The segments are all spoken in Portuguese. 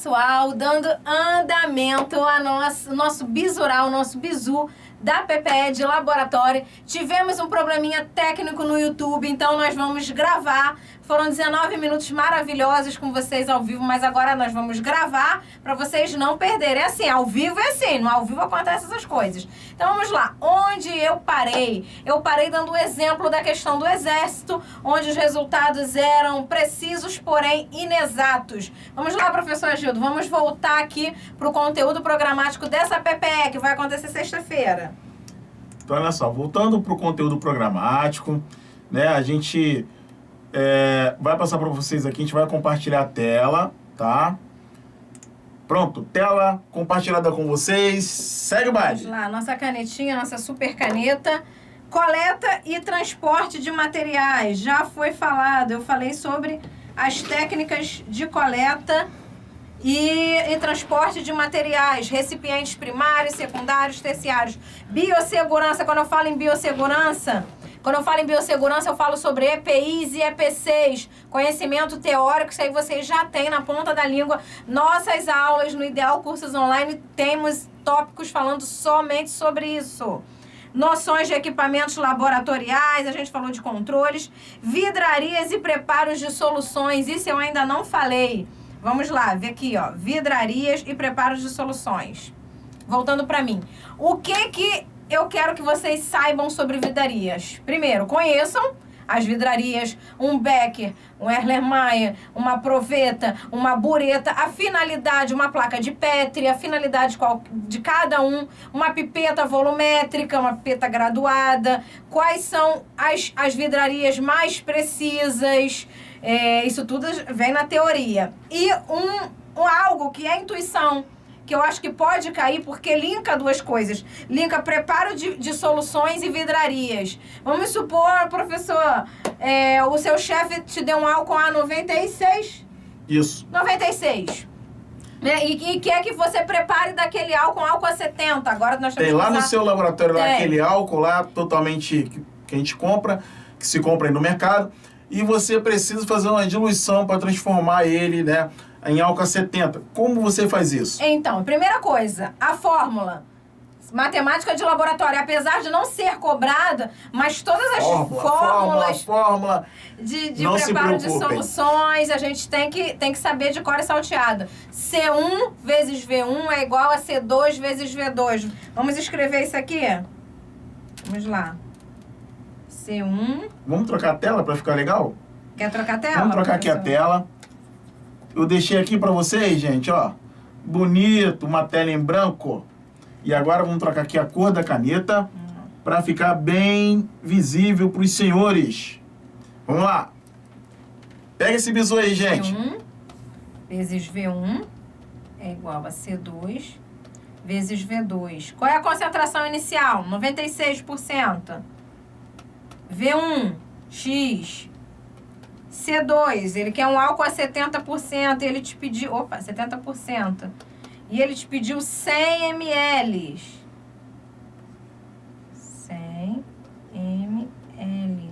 pessoal, dando andamento ao nosso bisural, nosso bizu da PPE de laboratório. Tivemos um probleminha técnico no YouTube, então nós vamos gravar. Foram 19 minutos maravilhosos com vocês ao vivo, mas agora nós vamos gravar para vocês não perderem. É assim, ao vivo é assim, no ao vivo acontecem essas coisas. Então vamos lá, onde eu parei? Eu parei dando o exemplo da questão do Exército, onde os resultados eram precisos, porém inexatos. Vamos lá, professor Gildo, vamos voltar aqui para o conteúdo programático dessa PPE, que vai acontecer sexta-feira. Então, olha só, voltando para o conteúdo programático, né, a gente vai passar para vocês aqui, a gente vai compartilhar a tela, tá? Pronto, tela compartilhada com vocês, segue o baile. Vamos lá, nossa canetinha, nossa super caneta. Coleta e transporte de materiais, já foi falado, eu falei sobre as técnicas de coleta e transporte de materiais, recipientes primários, secundários, terciários. Biossegurança, quando eu falo em biossegurança, eu falo sobre EPIs e EPCs, conhecimento teórico, isso aí vocês já têm na ponta da língua. Nossas aulas no Ideal Cursos Online temos tópicos falando somente sobre isso. Noções de equipamentos laboratoriais, a gente falou de controles, vidrarias e preparos de soluções, isso eu ainda não falei. Vamos lá, ver aqui, ó, vidrarias e preparos de soluções. Voltando para mim. O que eu quero que vocês saibam sobre vidrarias? Primeiro, conheçam as vidrarias, um Becker, um Erlenmeyer, uma proveta, uma bureta, a finalidade, uma placa de Petri, a finalidade de cada um, uma pipeta volumétrica, uma pipeta graduada, quais são as vidrarias mais precisas, isso tudo vem na teoria. E algo que é intuição, que eu acho que pode cair porque linka duas coisas. Linka preparo de soluções e vidrarias. Vamos supor, professor, o seu chefe te deu um álcool A96? Isso. 96. Né? E quer que você prepare daquele álcool A70. Agora nós temos tem lá no seu laboratório lá aquele álcool lá totalmente que a gente compra, que se compra aí no mercado, e você precisa fazer uma diluição para transformar ele, né, em álcool A70. Como você faz isso? Então, primeira coisa, a fórmula. Matemática de laboratório, apesar de não ser cobrada, mas todas as fórmulas de preparo de soluções, a gente tem que saber de cor e salteado. C1 vezes V1 é igual a C2 vezes V2. Vamos escrever isso aqui? Vamos lá. C1... Vamos trocar a tela para ficar legal? Quer trocar a tela? Vamos trocar aqui a tela. Eu deixei aqui para vocês, gente, ó. Bonito, uma tela em branco. E agora vamos trocar aqui a cor da caneta para ficar bem visível para os senhores. Vamos lá. Pega esse bizu aí, gente. C1 vezes V1 é igual a C2 vezes V2. Qual é a concentração inicial? 96%. V1, X. C2, ele quer um álcool a 70%, ele te pediu... Opa, 70%. E ele te pediu 100 ml. 100 ml.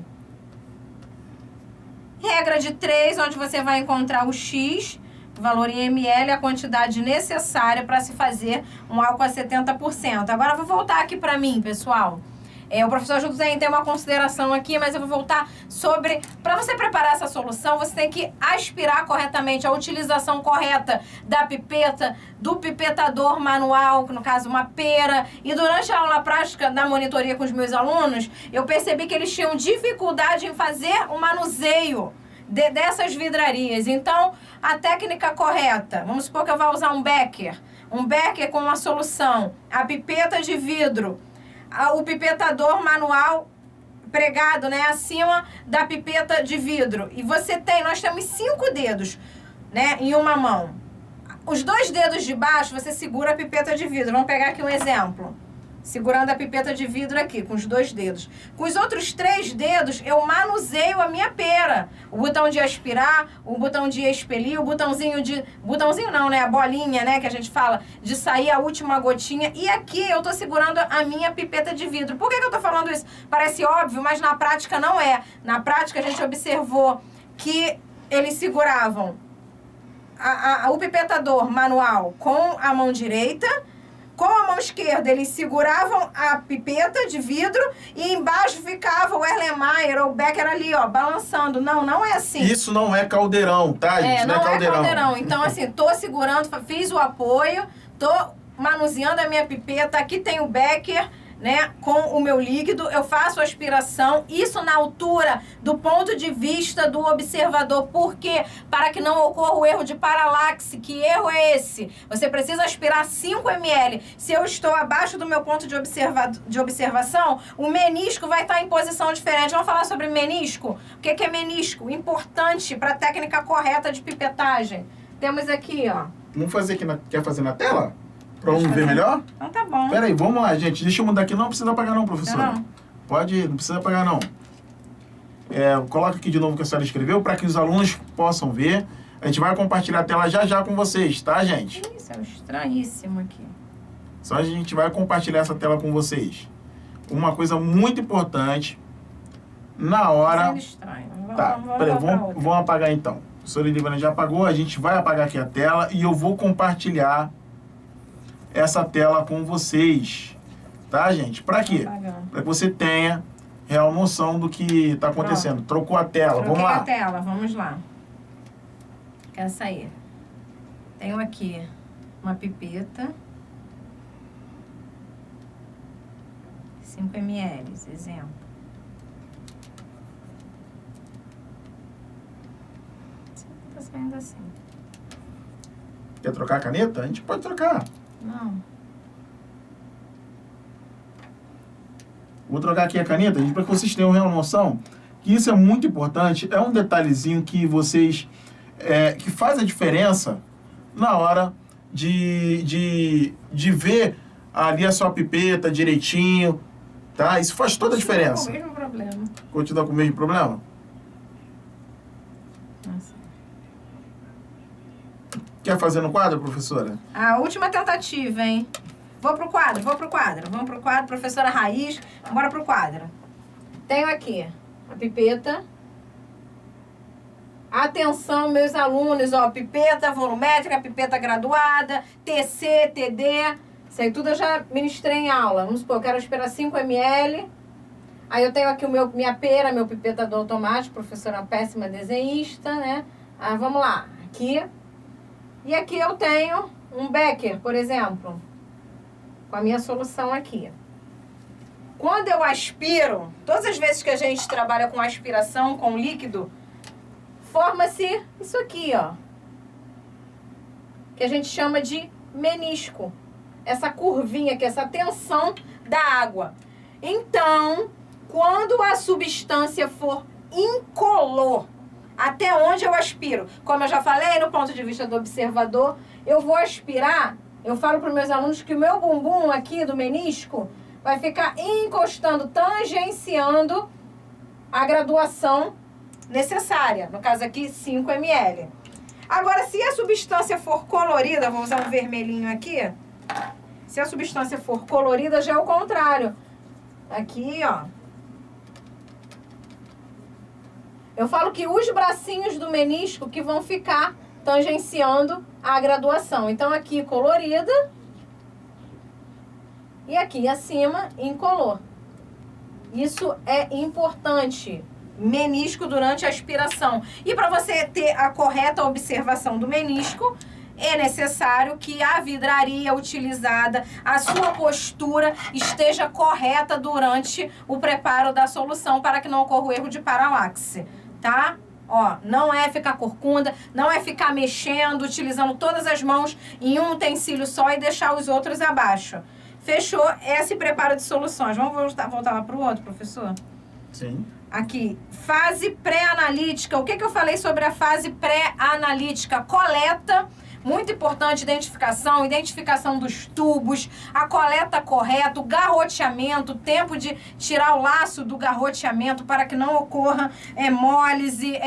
Regra de 3, onde você vai encontrar o X, o valor em ml, a quantidade necessária para se fazer um álcool a 70%. Agora, eu vou voltar aqui para mim, pessoal. O professor José tem uma consideração aqui, mas eu vou voltar sobre... Para você preparar essa solução, você tem que aspirar corretamente a utilização correta da pipeta, do pipetador manual, no caso uma pera. E durante a aula prática da monitoria com os meus alunos, eu percebi que eles tinham dificuldade em fazer o manuseio dessas vidrarias. Então, a técnica correta, vamos supor que eu vou usar um Becker com uma solução, a pipeta de vidro, o pipetador manual pregado, né, acima da pipeta de vidro. E nós temos 5 dedos, né, em uma mão. Os 2 dedos de baixo, você segura a pipeta de vidro. Vamos pegar aqui um exemplo. Segurando a pipeta de vidro aqui, com os 2 dedos. Com os outros 3 dedos, eu manuseio a minha pera. O botão de aspirar, o botão de expelir, o botãozinho de... Botãozinho não, né? A bolinha, né? Que a gente fala de sair a última gotinha. E aqui eu tô segurando a minha pipeta de vidro. Por que eu tô falando isso? Parece óbvio, mas na prática não é. Na prática a gente observou que eles seguravam o pipetador manual com a mão direita. Com a mão esquerda, eles seguravam a pipeta de vidro e embaixo ficava o Erlenmeyer ou o Becker ali, ó, balançando. Não, não é assim. Isso não é caldeirão, tá, gente? Não é caldeirão. Então, assim, tô segurando, fiz o apoio, tô manuseando a minha pipeta. Aqui tem o Becker, né, com o meu líquido, eu faço aspiração, isso na altura do ponto de vista do observador. Por quê? Para que não ocorra o erro de paralaxe. Que erro é esse? Você precisa aspirar 5 ml. Se eu estou abaixo do meu ponto de observação, o menisco vai estar em posição diferente. Vamos falar sobre menisco? O que é menisco? Importante para a técnica correta de pipetagem. Temos aqui, ó. Vamos fazer aqui, quer fazer na tela? Pra um ver melhor? Então tá bom. Pera aí, vamos lá, gente. Deixa eu mudar aqui. Não precisa apagar não, professora. Não. Pode, não precisa apagar não. Coloca aqui de novo o que a senhora escreveu para que os alunos possam ver. A gente vai compartilhar a tela já com vocês, tá, gente? Isso, é estranhíssimo aqui. Só a gente vai compartilhar essa tela com vocês. Uma coisa muito importante, na hora... Estranho. Tá, peraí, vamos apagar então. A professora Ilivana já apagou, a gente vai apagar aqui a tela e eu vou compartilhar essa tela com vocês, tá, gente? Para quê? Para que você tenha real noção do que está acontecendo. Pronto. Trocou a tela, vamos lá. Troquei a tela, vamos lá. Essa aí. Tenho aqui uma pipeta. 5 ml, exemplo. Tá saindo assim. Quer trocar a caneta? A gente pode trocar. Não. Vou trocar aqui a caneta, gente, para que vocês tenham real noção que isso é muito importante. É um detalhezinho que vocês... que faz a diferença na hora de ver ali a sua pipeta direitinho, tá? Isso faz toda a diferença. Continua com o mesmo problema. Continua com o mesmo problema? Nossa. Quer fazer no quadro, professora? A última tentativa, hein? Vamos pro quadro. Vamos pro quadro, professora Raiz. Bora pro quadro. Tenho aqui a pipeta. Atenção, meus alunos, ó, pipeta volumétrica, pipeta graduada, TC, TD. Isso aí tudo eu já ministrei em aula. Vamos supor, eu quero esperar 5 ml. Aí eu tenho aqui minha pera, meu pipetador automático, professora é uma péssima desenhista, né? Vamos lá, aqui. E aqui eu tenho um Becker, por exemplo, com a minha solução aqui. Quando eu aspiro, todas as vezes que a gente trabalha com aspiração, com líquido, forma-se isso aqui, ó. Que a gente chama de menisco. Essa curvinha aqui, essa tensão da água. Então, quando a substância for incolor, até onde eu aspiro? Como eu já falei, no ponto de vista do observador, eu vou aspirar, eu falo para os meus alunos que o meu bumbum aqui do menisco vai ficar encostando, tangenciando a graduação necessária. No caso aqui, 5 ml. Agora, se a substância for colorida, vou usar um vermelhinho aqui. Se a substância for colorida, já é o contrário. Aqui, ó. Eu falo que os bracinhos do menisco que vão ficar tangenciando a graduação. Então, aqui colorida e aqui acima incolor. Isso é importante. Menisco durante a aspiração. E para você ter a correta observação do menisco, é necessário que a vidraria utilizada, a sua postura esteja correta durante o preparo da solução para que não ocorra o erro de paralaxe. Tá? Ó, não é ficar corcunda, não é ficar mexendo, utilizando todas as mãos em um utensílio só e deixar os outros abaixo. Fechou esse preparo de soluções. Vamos voltar lá para o outro, professor? Sim. Aqui, fase pré-analítica. O que eu falei sobre a fase pré-analítica? Coleta, muito importante, identificação dos tubos, a coleta correta, o garroteamento, o tempo de tirar o laço do garroteamento para que não ocorra hemólise,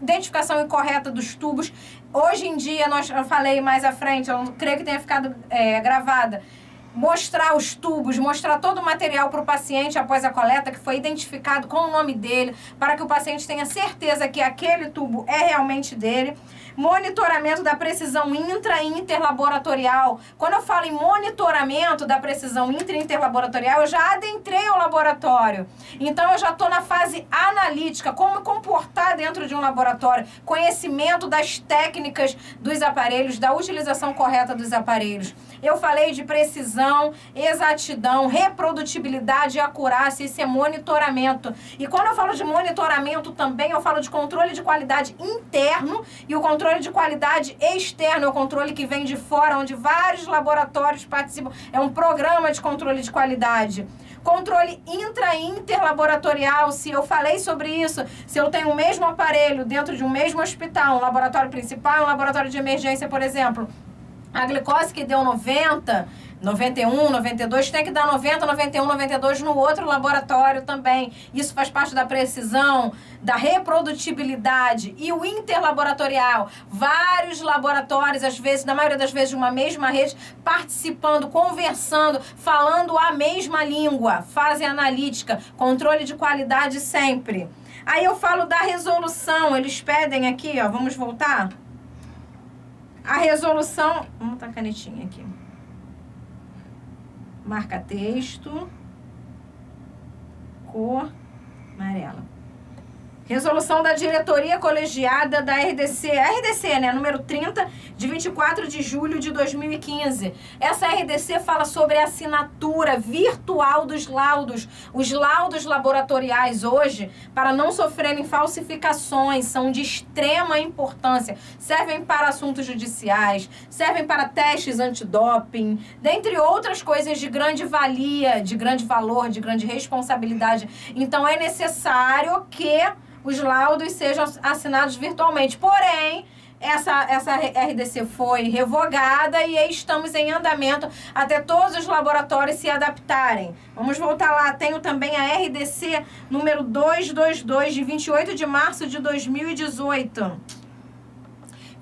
identificação incorreta dos tubos. Hoje em dia, eu falei mais à frente, eu creio que tenha ficado gravada, mostrar os tubos, mostrar todo o material para o paciente após a coleta, que foi identificado com o nome dele, para que o paciente tenha certeza que aquele tubo é realmente dele. Monitoramento da precisão intra e interlaboratorial. Quando eu falo em monitoramento da precisão intra e interlaboratorial, eu já adentrei o laboratório. Então, eu já estou na fase analítica, como comportar dentro de um laboratório, conhecimento das técnicas dos aparelhos, da utilização correta dos aparelhos. Eu falei de precisão, exatidão, reprodutibilidade e acurácia, isso é monitoramento. E quando eu falo de monitoramento também, eu falo de controle de qualidade interno e o controle de qualidade externo, é o controle que vem de fora, onde vários laboratórios participam. É um programa de controle de qualidade. Controle intra e interlaboratorial, se eu falei sobre isso, se eu tenho o mesmo aparelho dentro de um mesmo hospital, um laboratório principal, um laboratório de emergência, por exemplo, a glicose que deu 90, 91, 92, tem que dar 90, 91, 92 no outro laboratório também. Isso faz parte da precisão, da reprodutibilidade. E o interlaboratorial, vários laboratórios, às vezes, na maioria das vezes, de uma mesma rede, participando, conversando, falando a mesma língua, fase analítica, controle de qualidade sempre. Aí eu falo da resolução, eles pedem aqui, ó, vamos voltar? A resolução, vamos botar a canetinha aqui. Marca texto, cor amarela. Resolução da diretoria colegiada da RDC, RDC, né, número 30, de 24 de julho de 2015. Essa RDC fala sobre a assinatura virtual dos laudos. Os laudos laboratoriais hoje, para não sofrerem falsificações, são de extrema importância. Servem para assuntos judiciais, servem para testes antidoping, dentre outras coisas de grande valia, de grande valor, de grande responsabilidade. Então, é necessário que os laudos sejam assinados virtualmente. Porém, essa RDC foi revogada e aí estamos em andamento até todos os laboratórios se adaptarem. Vamos voltar lá. Tenho também a RDC número 222, de 28 de março de 2018.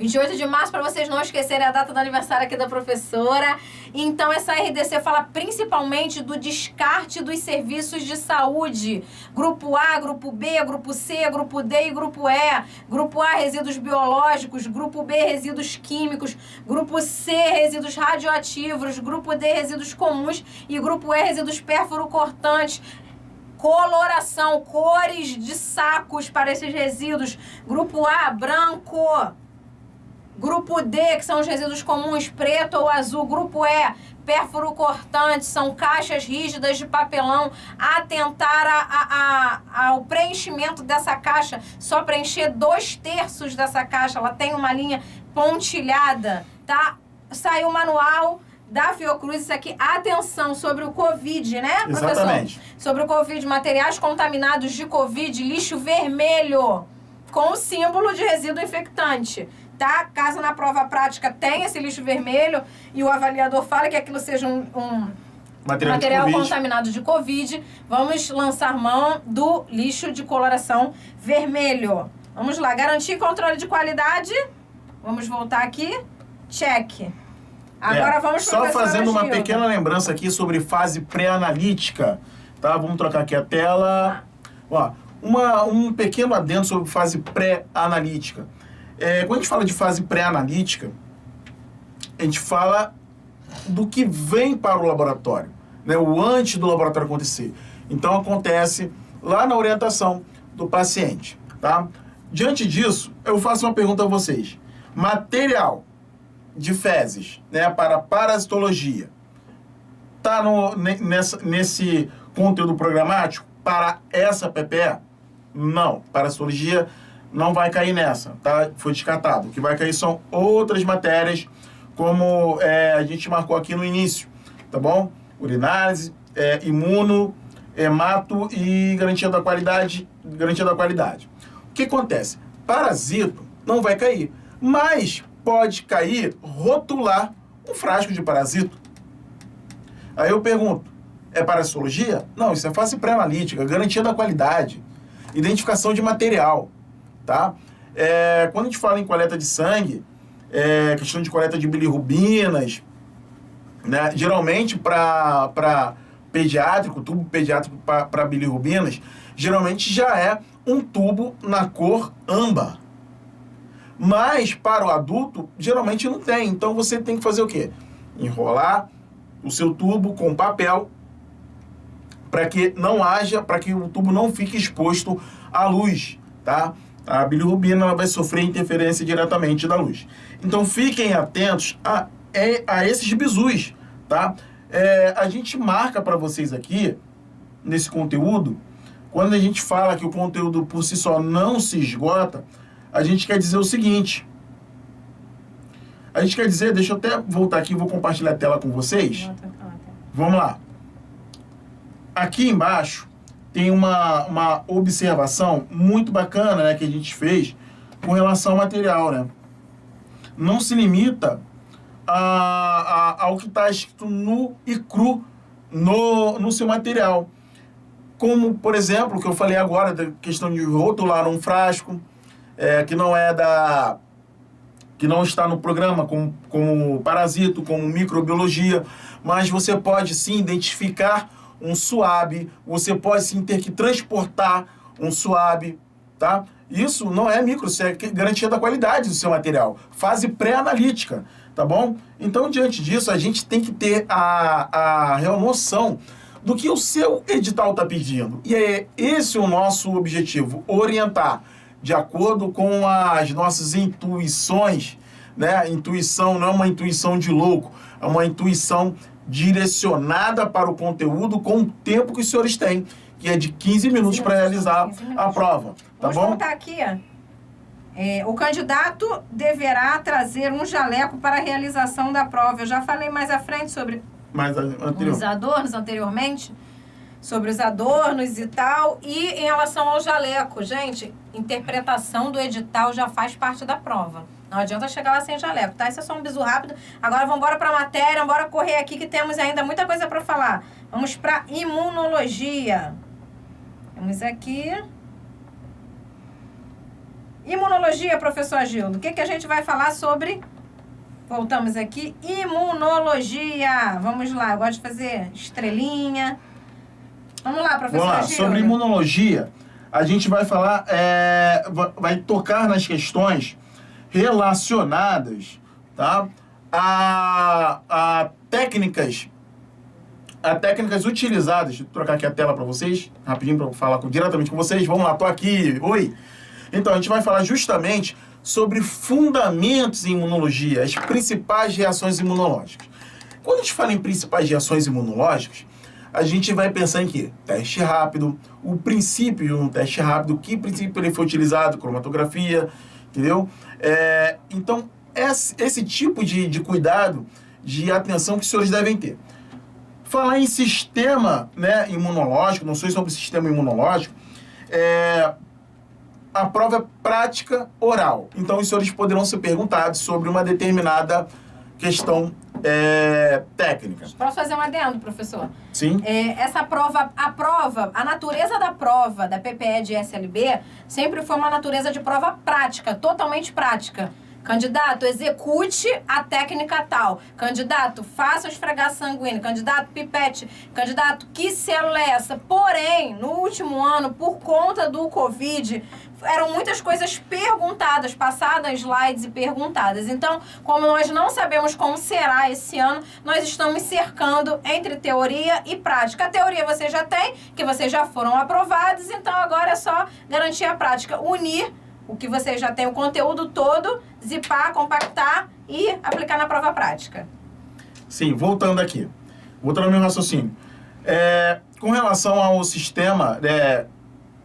28 de março, para vocês não esquecerem a data do aniversário aqui da professora. Então, essa RDC fala principalmente do descarte dos serviços de saúde. Grupo A, Grupo B, Grupo C, Grupo D e Grupo E. Grupo A, resíduos biológicos. Grupo B, resíduos químicos. Grupo C, resíduos radioativos. Grupo D, resíduos comuns. E Grupo E, resíduos pérfuro-cortantes. Coloração, cores de sacos para esses resíduos. Grupo A, branco. Grupo D, que são os resíduos comuns, preto ou azul. Grupo E, pérfuro cortante, são caixas rígidas de papelão. Atentar ao preenchimento dessa caixa, só preencher 2/3 dessa caixa. Ela tem uma linha pontilhada, tá? Saiu o manual da Fiocruz, isso aqui, atenção sobre o Covid, né, professor? Exatamente. Sobre o Covid, materiais contaminados de Covid, lixo vermelho, com o símbolo de resíduo infectante. Tá? Caso na prova prática tenha esse lixo vermelho e o avaliador fale que aquilo seja um material contaminado de Covid, vamos lançar mão do lixo de coloração vermelho. Vamos lá, garantir controle de qualidade. Vamos voltar aqui. Check. Agora vamos para só fazendo uma pequena lembrança aqui sobre fase pré-analítica, tá? Vamos trocar aqui a tela. Ó, um pequeno adendo sobre fase pré-analítica. Quando a gente fala de fase pré-analítica, a gente fala do que vem para o laboratório, né? O antes do laboratório acontecer. Então, acontece lá na orientação do paciente, tá? Diante disso, eu faço uma pergunta a vocês. Material de fezes, né, para parasitologia, está nesse conteúdo programático para essa PPE? Não, parasitologia não vai cair nessa, tá? Foi descartado. O que vai cair são outras matérias, como a gente marcou aqui no início, tá bom? Urinase, imuno, hemato e garantia da qualidade. O que acontece? Parasito não vai cair, mas pode cair rotular um frasco de parasito. Aí eu pergunto, é parasitologia? Não, isso é fase pré-analítica, garantia da qualidade, identificação de material. Tá? Quando a gente fala em coleta de sangue, questão de coleta de bilirrubinas, né? Geralmente, para pediátrico, tubo pediátrico para bilirrubinas, geralmente já é um tubo na cor âmbar. Mas, para o adulto, geralmente não tem. Então, você tem que fazer o quê? Enrolar o seu tubo com papel para que o tubo não fique exposto à luz, tá? A bilirrubina ela vai sofrer interferência diretamente da luz. Então, fiquem atentos a esses bizus, tá? A gente marca para vocês aqui, nesse conteúdo, quando a gente fala que o conteúdo por si só não se esgota, a gente quer dizer o seguinte. A gente quer dizer, deixa eu até voltar aqui, vou compartilhar a tela com vocês. Vamos lá. Aqui embaixo tem uma observação muito bacana, né, que a gente fez com relação ao material, né? Não se limita ao que está escrito nu e cru no seu material. Como, por exemplo, o que eu falei agora, da questão de rotular um frasco, que não está no programa, como parasito, como microbiologia, mas você pode sim identificar um SUAB, você pode sim ter que transportar um SUAB, tá? Isso não é micro, isso é garantia da qualidade do seu material. Fase pré-analítica, tá bom? Então, diante disso, a gente tem que ter a real noção do que o seu edital está pedindo. E é esse o nosso objetivo, orientar de acordo com as nossas intuições, né? Intuição não é uma intuição de louco, é uma intuição direcionada para o conteúdo com o tempo que os senhores têm, que é de 15 minutos para realizar a prova. Tá bom? Vamos voltar aqui, ó. O candidato deverá trazer um jaleco para a realização da prova. Eu já falei mais à frente sobre os adornos anteriormente, sobre os adornos e tal, e em relação ao jaleco, gente, interpretação do edital já faz parte da prova. Não adianta chegar lá sem jaleco, tá? Isso é só um bisu rápido. Agora vamos embora para a matéria, bora correr aqui que temos ainda muita coisa para falar. Vamos para imunologia. Vamos aqui. Imunologia, professor Agildo. O que a gente vai falar sobre? Voltamos aqui. Imunologia. Vamos lá, eu gosto de fazer estrelinha. Vamos lá, professor Agildo. Vamos lá, sobre imunologia, a gente vai falar, vai tocar nas questões relacionadas, tá, a técnicas utilizadas. Deixa eu trocar aqui a tela para vocês, rapidinho, para falar diretamente com vocês. Vamos lá, tô aqui, oi. Então, a gente vai falar justamente sobre fundamentos em imunologia, as principais reações imunológicas. Quando a gente fala em principais reações imunológicas, a gente vai pensar em quê? Teste rápido, o princípio de um teste rápido, que princípio ele foi utilizado, cromatografia, entendeu? Então, esse tipo de cuidado, de atenção que os senhores devem ter. Falar em sistema, né, imunológico, não sei sobre sistema imunológico, a prova é prática oral. Então, os senhores poderão ser perguntados sobre uma determinada questão técnica. Posso fazer um adendo, professor? Sim. Essa prova, a natureza da prova da PPE de SLB sempre foi uma natureza de prova prática, totalmente prática. Candidato, execute a técnica tal. Candidato, faça o esfregar sanguíneo. Candidato, pipete. Candidato, que célula é essa? Porém, no último ano, por conta do Covid, eram muitas coisas perguntadas, passadas slides e perguntadas. Então, como nós não sabemos como será esse ano, nós estamos cercando entre teoria e prática. A teoria você já tem, que vocês já foram aprovados, então agora é só garantir a prática. Unir o que você já tem, o conteúdo todo, zipar, compactar e aplicar na prova prática. Sim, voltando ao meu raciocínio. Com relação ao sistema,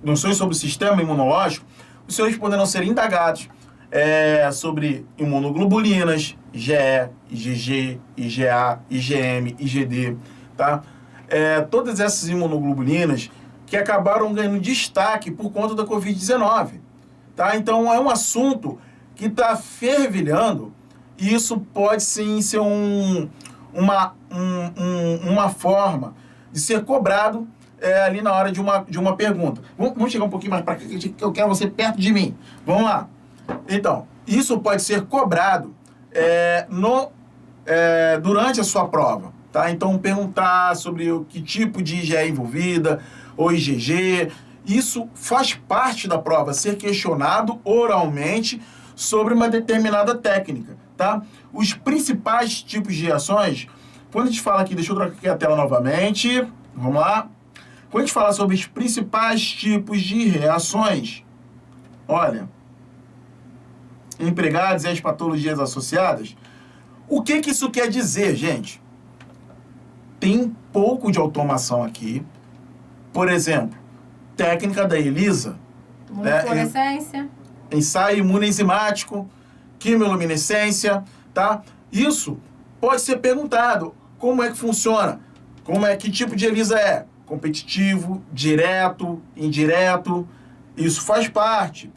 noções sobre o sistema imunológico, os senhores poderão ser indagados sobre imunoglobulinas, IgE, IgG, IgA, IgM, IgD, tá? Todas essas imunoglobulinas que acabaram ganhando destaque por conta da Covid-19. Tá? Então, é um assunto que está fervilhando e isso pode sim ser uma forma de ser cobrado ali na hora de uma pergunta. Vamos chegar um pouquinho mais para cá, que eu quero você perto de mim. Vamos lá. Então, isso pode ser cobrado durante a sua prova. tá? Então, perguntar sobre o que tipo de IgE é envolvida, ou IgG, isso faz parte da prova, ser questionado oralmente sobre uma determinada técnica, tá? Os principais tipos de reações, quando a gente fala aqui, deixa eu trocar aqui a tela novamente, vamos lá. Quando a gente fala sobre os principais tipos de reações, olha, empregados e as patologias associadas, o que isso quer dizer, gente? Tem um pouco de automação aqui. Por exemplo, técnica da ELISA, Imunofluorescência. Ensaio imunoenzimático, quimioluminescência, tá? Isso pode ser perguntado. Como é que funciona? Que tipo de ELISA é? Competitivo, direto, indireto, isso faz parte.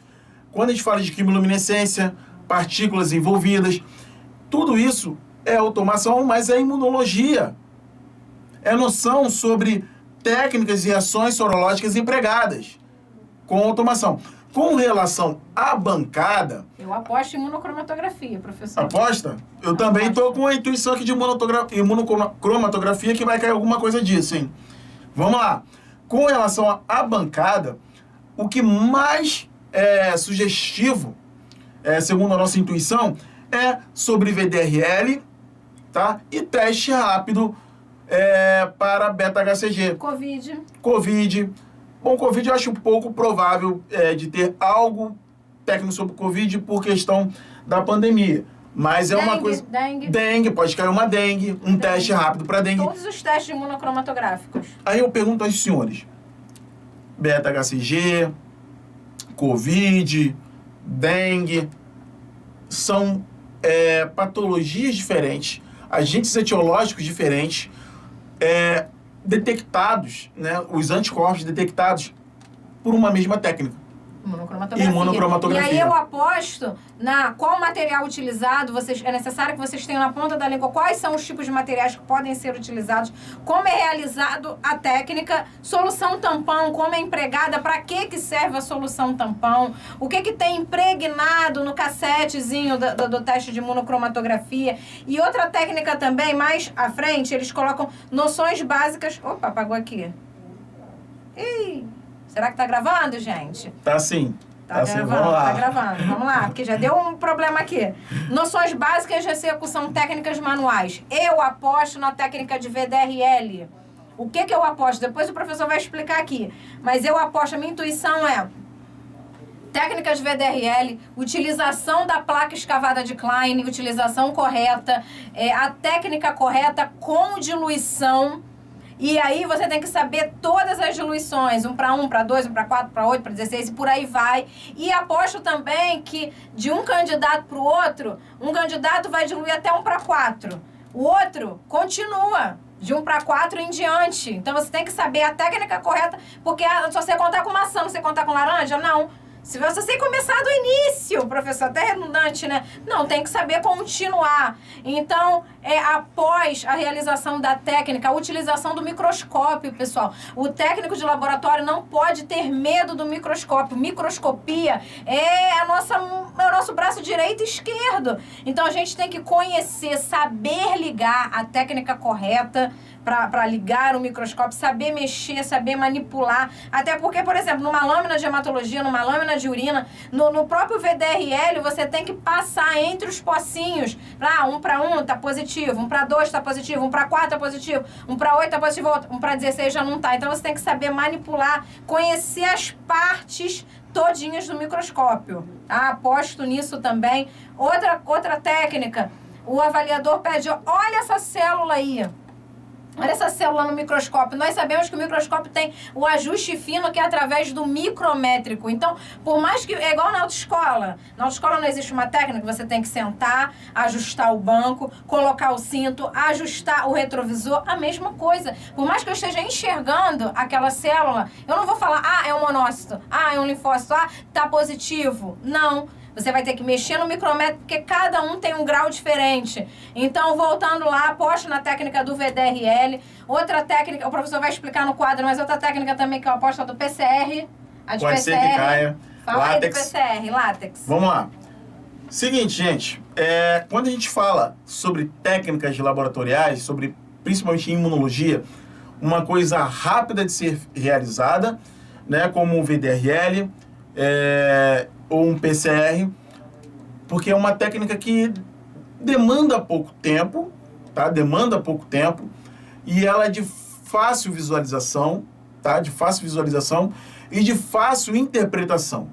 Quando a gente fala de quimioluminescência, partículas envolvidas, tudo isso é automação, mas é imunologia. É noção sobre técnicas e reações sorológicas empregadas com automação. Com relação à bancada... Eu aposto em imunocromatografia, professor. Aposta? Eu também estou com a intuição aqui de imunocromatografia que vai cair alguma coisa disso, hein? Vamos lá. Com relação à bancada, o que mais é sugestivo, segundo a nossa intuição, é sobre VDRL, tá? E teste rápido para beta-HCG. Covid. Bom, Covid eu acho um pouco provável de ter algo técnico sobre Covid por questão da pandemia. Mas é uma coisa... Dengue, pode cair uma dengue, teste rápido para dengue. Todos os testes imunocromatográficos. Aí eu pergunto aos senhores, beta-HCG, Covid, dengue, são patologias diferentes, agentes etiológicos diferentes, detectados, né, os anticorpos detectados por uma mesma técnica. E Imunocromatografia. aí eu aposto na qual material utilizado, é necessário que vocês tenham na ponta da língua quais são os tipos de materiais que podem ser utilizados, como é realizado a técnica, solução tampão, como é empregada, para que serve a solução tampão, o que tem impregnado no cassetezinho do teste de imunocromatografia. E outra técnica também, mais à frente, eles colocam noções básicas... Opa, apagou aqui. Ih... Será que tá gravando, gente? Tá sim. Tá gravando, vamos lá. Tá gravando. Vamos lá, porque já deu um problema aqui. Noções básicas de execução, técnicas manuais. Eu aposto na técnica de VDRL. O que eu aposto? Depois o professor vai explicar aqui. Mas eu aposto, a minha intuição é... Técnicas de VDRL, utilização da placa escavada de Klein, utilização correta, a técnica correta com diluição... E aí você tem que saber todas as diluições, 1 para 1, para 2, 1 para 4, para 8, para 16 e por aí vai. E aposto também que de um candidato para o outro, um candidato vai diluir até 1 para 4. O outro continua de 1 para 4 em diante. Então você tem que saber a técnica correta, porque se você contar com maçã, você contar com laranja, não. Se você começar do início, professor, até redundante, né? Não, tem que saber continuar. Então, após a realização da técnica, a utilização do microscópio, pessoal. O técnico de laboratório não pode ter medo do microscópio. Microscopia é o nosso braço direito e esquerdo. Então, a gente tem que conhecer, saber ligar a técnica correta para ligar o microscópio, saber mexer, saber manipular. Até porque, por exemplo, numa lâmina de hematologia, numa lâmina de urina, no próprio VDRL, você tem que passar entre os pocinhos. 1 para 1 tá positivo, 1 para 2 tá positivo, 1 para 4 tá positivo, 1 para 8 tá positivo, 1 para 16 já não tá. Então você tem que saber manipular, conhecer as partes todinhas do microscópio. Aposto nisso também. Outra técnica, o avaliador pede, olha essa célula aí. Olha essa célula no microscópio. Nós sabemos que o microscópio tem o ajuste fino que é através do micrométrico. Então, por mais que... É igual na autoescola. Na autoescola não existe uma técnica que você tem que sentar, ajustar o banco, colocar o cinto, ajustar o retrovisor. A mesma coisa. Por mais que eu esteja enxergando aquela célula, eu não vou falar, é um monócito, é um linfócito, tá positivo. Não. Você vai ter que mexer no micrométrico, porque cada um tem um grau diferente. Então, voltando lá, aposto na técnica do VDRL. Outra técnica, o professor vai explicar no quadro, mas outra técnica também que eu aposto é do PCR. A de Pode PCR. ser que caia. Fala aí do PCR, látex. Vamos lá. Seguinte, gente. Quando a gente fala sobre técnicas laboratoriais, sobre principalmente em imunologia, uma coisa rápida de ser realizada, né, como um VDRL ou um PCR, porque é uma técnica que demanda pouco tempo, tá? Demanda pouco tempo, e ela é de fácil visualização, tá? De fácil visualização e de fácil interpretação.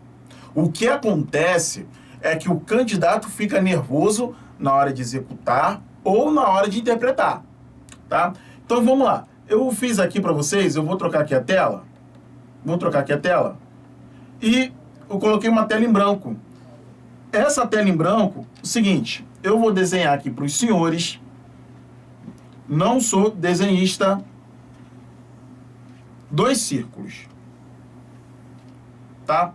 O que acontece é que o candidato fica nervoso na hora de executar ou na hora de interpretar, tá? Então vamos lá. Eu fiz aqui para vocês, eu vou trocar aqui a tela. Vou trocar aqui a tela. E eu coloquei uma tela em branco. Essa tela em branco, o seguinte, eu vou desenhar aqui para os senhores. Não sou desenhista. 2 círculos. Tá?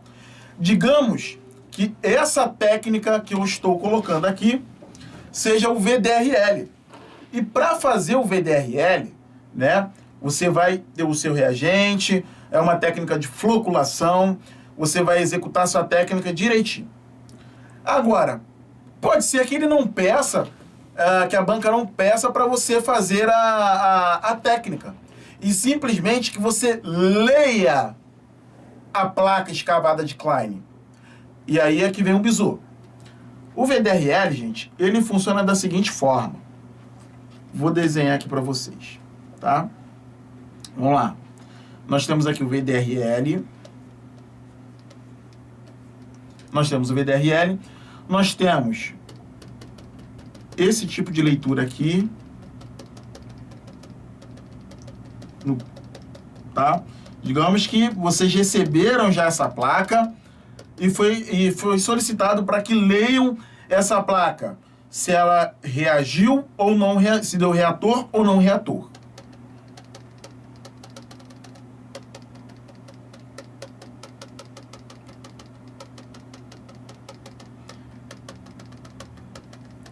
Digamos que essa técnica que eu estou colocando aqui seja o VDRL. E para fazer o VDRL, né, você vai ter o seu reagente, é uma técnica de floculação, você vai executar sua técnica direitinho. Agora, pode ser que ele não peça, que a banca não peça para você fazer a técnica. E simplesmente que você leia a placa escavada de Klein. E aí é que vem o bizu. O VDRL, gente, ele funciona da seguinte forma. Vou desenhar aqui para vocês, tá? Vamos lá. Nós temos aqui o VDRL. Nós temos o VDRL. Nós temos esse tipo de leitura aqui. Tá? Digamos que vocês receberam já essa placa e foi solicitado para que leiam essa placa. Se ela reagiu ou não, se deu reator ou não reator.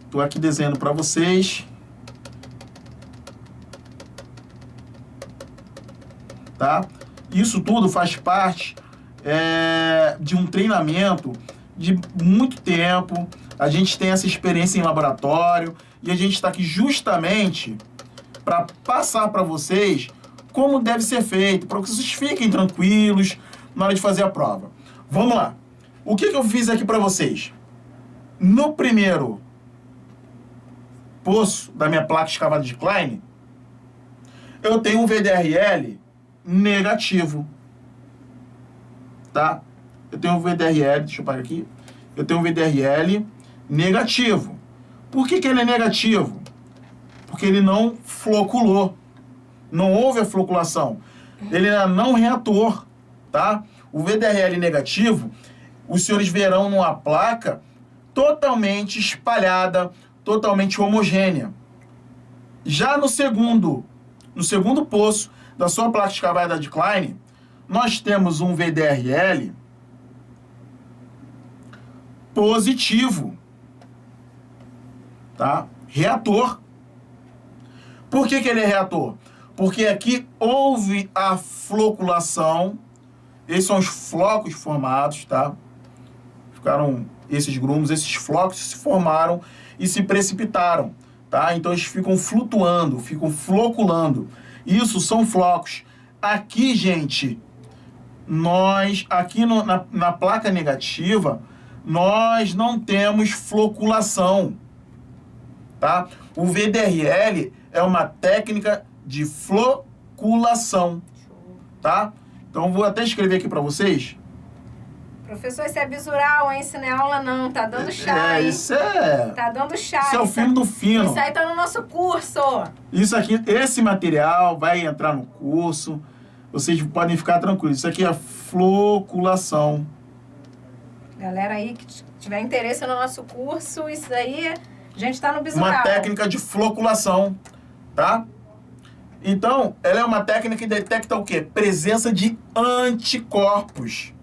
Estou aqui desenhando para vocês. Tá? Isso tudo faz parte de um treinamento de muito tempo. A gente tem essa experiência em laboratório e a gente está aqui justamente para passar para vocês como deve ser feito, para que vocês fiquem tranquilos na hora de fazer a prova. Vamos lá. O que eu fiz aqui para vocês? No primeiro poço da minha placa escavada de Klein, eu tenho um VDRL negativo, tá? Eu tenho um VDRL, deixa eu parar aqui. Eu tenho um VDRL negativo. Por que ele é negativo? Porque ele não floculou. Não houve a floculação. Ele é não reator, tá? O VDRL negativo, os senhores verão numa placa totalmente espalhada, totalmente homogênea. Já no segundo poço da sua placa escavada de Klein, nós temos um VDRL positivo, tá? Reator. Por que ele é reator? Porque aqui houve a floculação. Esses são os flocos formados, tá? Ficaram esses grumos, esses flocos se formaram e se precipitaram, tá? Então eles ficam flutuando, ficam floculando. Isso são flocos. Aqui, gente, aqui na placa negativa, nós não temos floculação, tá? O VDRL é uma técnica de floculação, tá? Então, vou até escrever aqui para vocês. Professor, isso é bisural, hein? Isso não é aula, não. Tá dando chá, hein? Isso é... Tá dando chá. Isso é o fino do fino. Isso aí tá no nosso curso. Isso aqui, esse material vai entrar no curso. Vocês podem ficar tranquilos. Isso aqui é floculação. Galera aí que tiver interesse no nosso curso, isso aí, a gente tá no bisural. Uma técnica de floculação, tá? Então, ela é uma técnica que detecta o quê? Presença de anticorpos.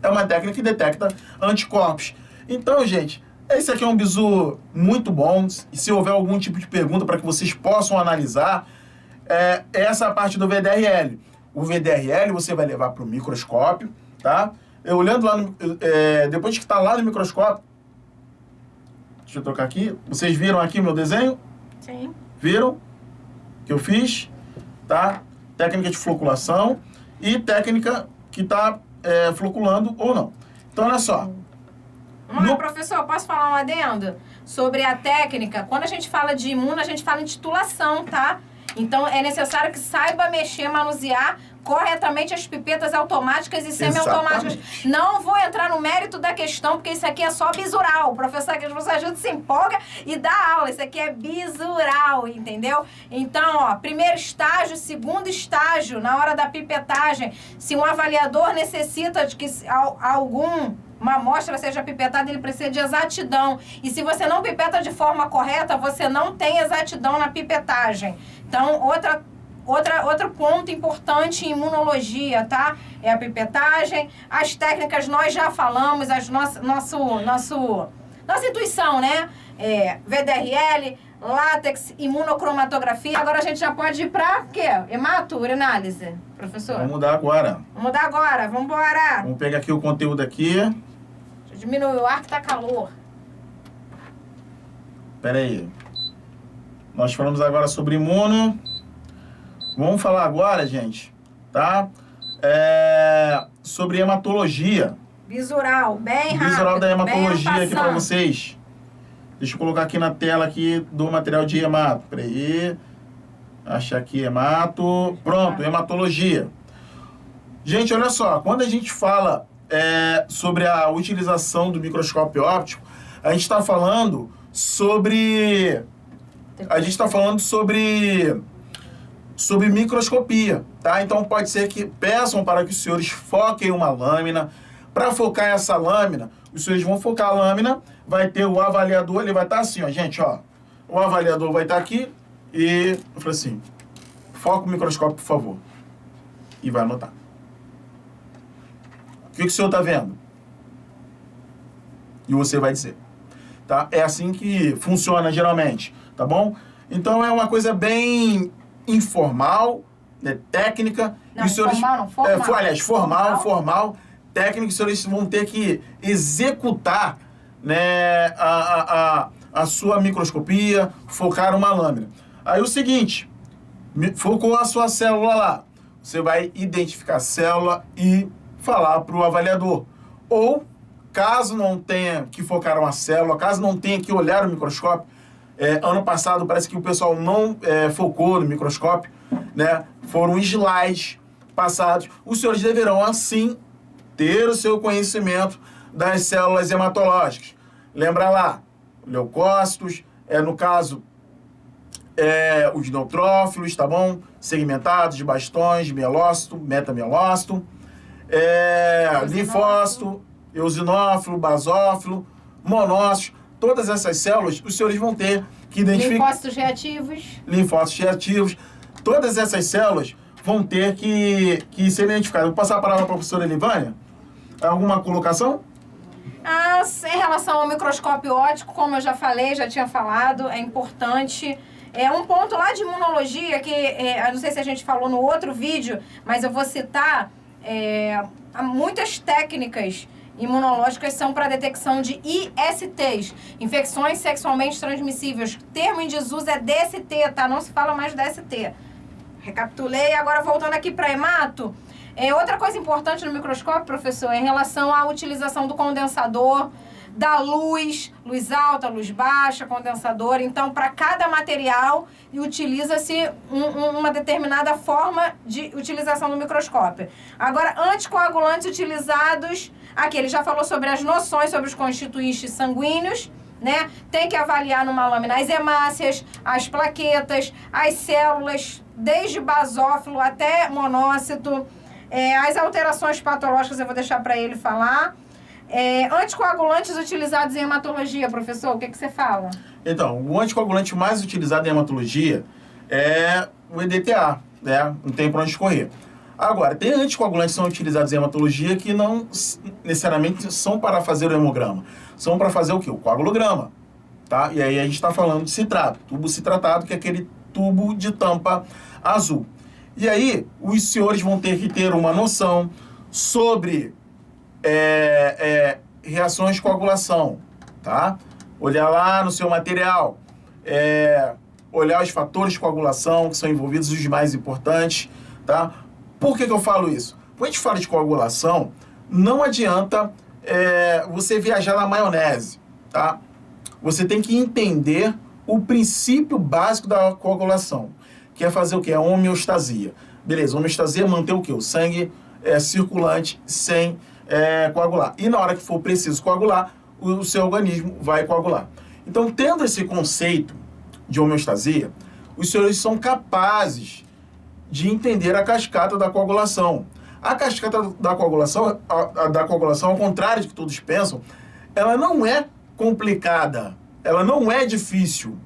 É uma técnica que detecta anticorpos. Então, gente, esse aqui é um bizu muito bom. E se houver algum tipo de pergunta para que vocês possam analisar, essa é a parte do VDRL. O VDRL você vai levar para o microscópio, tá? Olhando lá, depois que está lá no microscópio, deixa eu trocar aqui. Vocês viram aqui o meu desenho? Sim. Viram? que eu fiz, tá? Técnica de floculação e técnica que está floculando ou não. Então, olha só. Professor, posso falar um adendo? Sobre a técnica, quando a gente fala de imuno, a gente fala em titulação, tá? Então, é necessário que saiba mexer, manusear corretamente as pipetas automáticas e semiautomáticas. Não vou entrar no mérito da questão, porque isso aqui é só bisural. O professor aqui você ajuda, se empolga e dá aula. Isso aqui é bisural, entendeu? Então, ó, primeiro estágio, segundo estágio, na hora da pipetagem, se um avaliador necessita de que uma amostra seja pipetada, ele precisa de exatidão. E se você não pipeta de forma correta, você não tem exatidão na pipetagem. Então, outro ponto importante em imunologia, tá? É a pipetagem. As técnicas nós já falamos, nossa intuição, né? VDRL, látex, imunocromatografia. Agora a gente já pode ir para quê? Hemato, urinálise, professor? Vamos mudar agora. Vamos embora. Vamos pegar aqui o conteúdo aqui. Deixa eu diminuir o ar que tá calor. Pera aí. Nós falamos agora sobre imuno. Vamos falar agora, gente, tá? Sobre hematologia. Bisural, bem rápido. Bisural da hematologia aqui para vocês. Deixa eu colocar aqui na tela aqui do material de hemato. Peraí. Achar aqui hemato. Pronto, hematologia. Gente, olha só. Quando a gente fala sobre a utilização do microscópio óptico, a gente está falando sobre... sobre microscopia, tá? Então pode ser que peçam para que os senhores foquem uma lâmina. Para focar essa lâmina, os senhores vão focar a lâmina, vai ter o avaliador, ele vai estar assim, ó, gente, ó. O avaliador vai estar aqui e eu falei assim, foca o microscópio, por favor. E vai anotar. O que o senhor está vendo? E você vai dizer, tá? É assim que funciona geralmente, tá bom? Então é uma coisa bem informal, né, técnica. Não, Formal, técnica, os senhores vão ter que executar, né, a sua microscopia, focar uma lâmina. Aí o seguinte, focou a sua célula lá, você vai identificar a célula e falar para o avaliador. Ou, caso não tenha que focar uma célula, caso não tenha que olhar o microscópio, ano passado parece que o pessoal não focou no microscópio, né? Foram slides passados. Os senhores deverão, assim, ter o seu conhecimento das células hematológicas. Lembra lá, leucócitos, no caso, os neutrófilos, tá bom? Segmentados, bastões, mielócito, metamielócito, linfócito, eosinófilo, basófilo, monócito. Todas essas células, os senhores vão ter que identificar... Linfócitos reativos. Todas essas células vão ter que ser identificadas. Vou passar a palavra para a professora Elivânia. Alguma colocação? Em relação ao microscópio óptico, como eu já falei, já tinha falado, é importante. Um ponto lá de imunologia, que eu não sei se a gente falou no outro vídeo, mas eu vou citar, há muitas técnicas imunológicas são para detecção de ISTs, infecções sexualmente transmissíveis. O termo em desuso é DST, tá? Não se fala mais DST. Recapitulei, agora voltando aqui para hemato. Outra coisa importante no microscópio, professor, é em relação à utilização do condensador, da luz alta, luz baixa, condensador. Então, para cada material, utiliza-se uma determinada forma de utilização do microscópio. Agora, anticoagulantes utilizados... Aqui, ele já falou sobre as noções sobre os constituintes sanguíneos, né? Tem que avaliar numa lâmina as hemácias, as plaquetas, as células, desde basófilo até monócito. As alterações patológicas eu vou deixar para ele falar. Anticoagulantes utilizados em hematologia, professor, o que você fala? Então, o anticoagulante mais utilizado em hematologia é o EDTA, né? Não tem para onde escorrer. Agora, tem anticoagulantes que são utilizados em hematologia que não necessariamente são para fazer o hemograma. São para fazer o quê? O coagulograma, tá? E aí a gente está falando de citrato, tubo citratado, que é aquele tubo de tampa azul. E aí, os senhores vão ter que ter uma noção sobre reações de coagulação, tá? Olhar lá no seu material. olhar os fatores de coagulação que são envolvidos, os mais importantes, tá? Por que eu falo isso? Quando a gente fala de coagulação, não adianta você viajar na maionese, tá? Você tem que entender o princípio básico da coagulação, que é fazer o quê? A homeostasia. Beleza, homeostasia é manter o quê? O sangue circulante sem coagular. E na hora que for preciso coagular, o seu organismo vai coagular. Então, tendo esse conceito de homeostasia, os senhores são capazes de entender a cascata da coagulação. A cascata da coagulação, ao contrário do que todos pensam, ela não é complicada, ela não é difícil.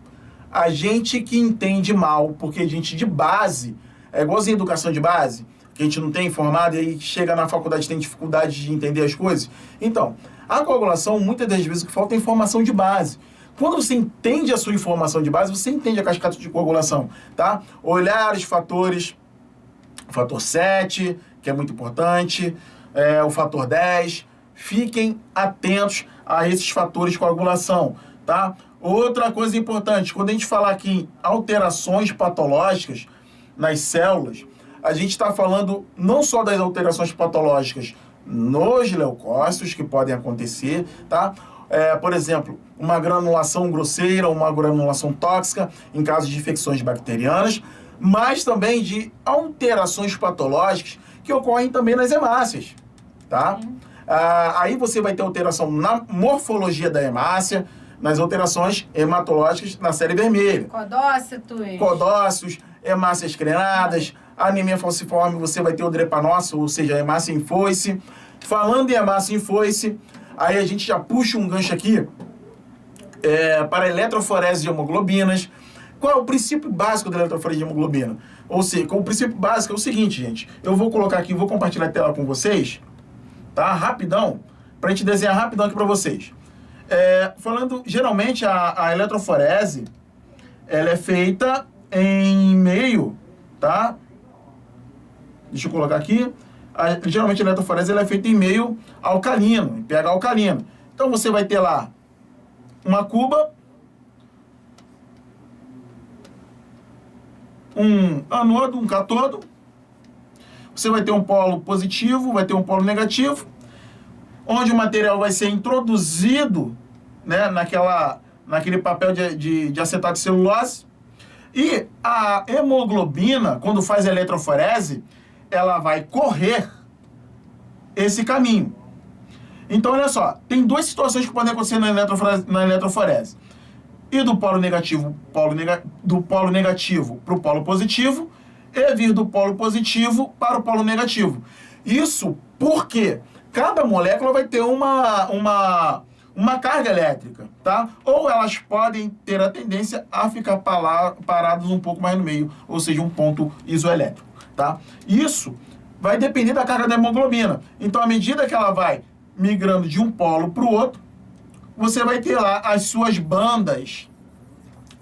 A gente que entende mal, porque a gente de base, é igualzinho a educação de base, que a gente não tem informado e aí chega na faculdade tem dificuldade de entender as coisas. Então, a coagulação, muitas das vezes, o que falta é informação de base. Quando você entende a sua informação de base, você entende a cascata de coagulação, tá? Olhar os fatores, o fator 7, que é muito importante, o fator 10. Fiquem atentos a esses fatores de coagulação, tá? Outra coisa importante, quando a gente falar aqui em alterações patológicas nas células, a gente está falando não só das alterações patológicas nos leucócitos, que podem acontecer, tá? Por exemplo, uma granulação grosseira, uma granulação tóxica, em caso de infecções bacterianas, mas também de alterações patológicas que ocorrem também nas hemácias, tá? Aí você vai ter alteração na morfologia da hemácia, nas alterações hematológicas na série vermelha. Codócitos, hemácias crenadas, anemia falciforme, você vai ter o drepanócito, ou seja, a hemácia em foice. Falando em hemácia em foice, aí a gente já puxa um gancho aqui para a eletroforese de hemoglobinas. Qual é o princípio básico da eletroforese de hemoglobina? Ou seja, o princípio básico é o seguinte, gente. Eu vou colocar aqui, vou compartilhar a tela com vocês, tá? Rapidão, para a gente desenhar rapidão aqui para vocês. Falando, geralmente a eletroforese, ela é feita em meio, tá? Deixa eu colocar aqui. Geralmente a eletroforese ela é feita em meio alcalino, em pH alcalino. Então você vai ter lá uma cuba, um anodo, um cátodo. Você vai ter um polo positivo, vai ter um polo negativo, onde o material vai ser introduzido, né, naquele papel de acetato de celulose. E a hemoglobina, quando faz a eletroforese, ela vai correr esse caminho. Então, olha só, tem duas situações que podem acontecer na eletroforese. Ir do polo negativo para o polo positivo, e vir do polo positivo para o polo negativo. Isso porque cada molécula vai ter uma carga elétrica, tá? Ou elas podem ter a tendência a ficar paradas um pouco mais no meio, ou seja, um ponto isoelétrico, tá? Isso vai depender da carga da hemoglobina. Então, à medida que ela vai migrando de um polo para o outro, você vai ter lá as suas bandas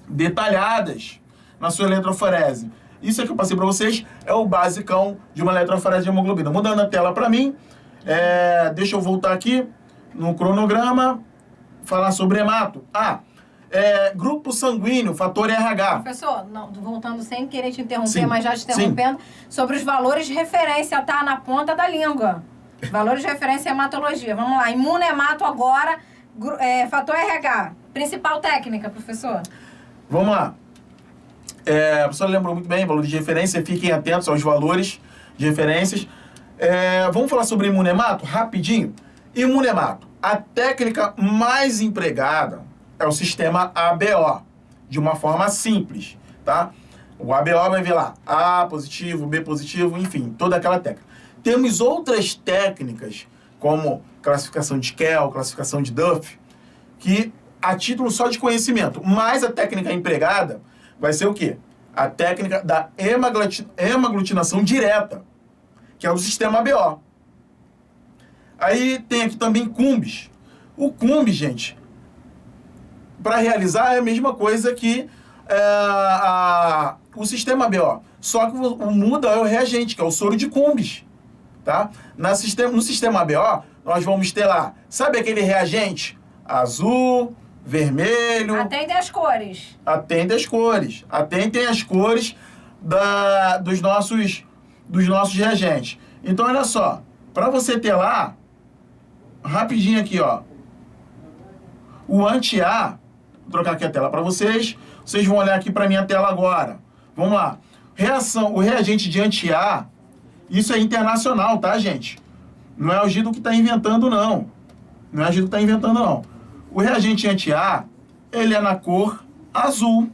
detalhadas na sua eletroforese. Isso aqui que eu passei para vocês é o basicão de uma eletroforese de hemoglobina. Mudando a tela para mim, deixa eu voltar aqui no cronograma, falar sobre hemato. Grupo sanguíneo, fator RH. Professor, voltando sem querer te interromper, Sim, mas já te interrompendo, sobre os valores de referência, tá? Na ponta da língua. Valores de referência em hematologia. Vamos lá, imunemato agora, fator RH. Principal técnica, professor. Vamos lá. A professora lembrou muito bem, valores de referência, fiquem atentos aos valores de referências. Vamos falar sobre imunemato rapidinho. Imunemato, a técnica mais empregada é o sistema ABO, de uma forma simples, tá? O ABO vai ver lá A positivo, B positivo, enfim, toda aquela técnica. Temos outras técnicas, como classificação de Kell, classificação de Duff, que a título só de conhecimento, mas a técnica empregada vai ser o quê? A técnica da hemaglutinação direta, que é o sistema ABO. Aí tem aqui também CUMBS. O CUMBS, gente, para realizar é a mesma coisa que o sistema ABO. Só que o muda é o reagente, que é o soro de CUMBS. Tá? No sistema ABO, nós vamos ter lá, sabe aquele reagente azul, vermelho. Atendem as cores. Atendem as cores. Atendem as cores dos nossos reagentes. Então, olha só. Para você ter lá, rapidinho aqui, ó. O anti-A, vou trocar aqui a tela para vocês. Vocês vão olhar aqui para minha tela agora. Vamos lá. O reagente de anti-A, isso é internacional, tá, gente? Não é o Gido que está inventando, não. Não é o Gido que está inventando, não. O reagente anti-A, ele é na cor azul.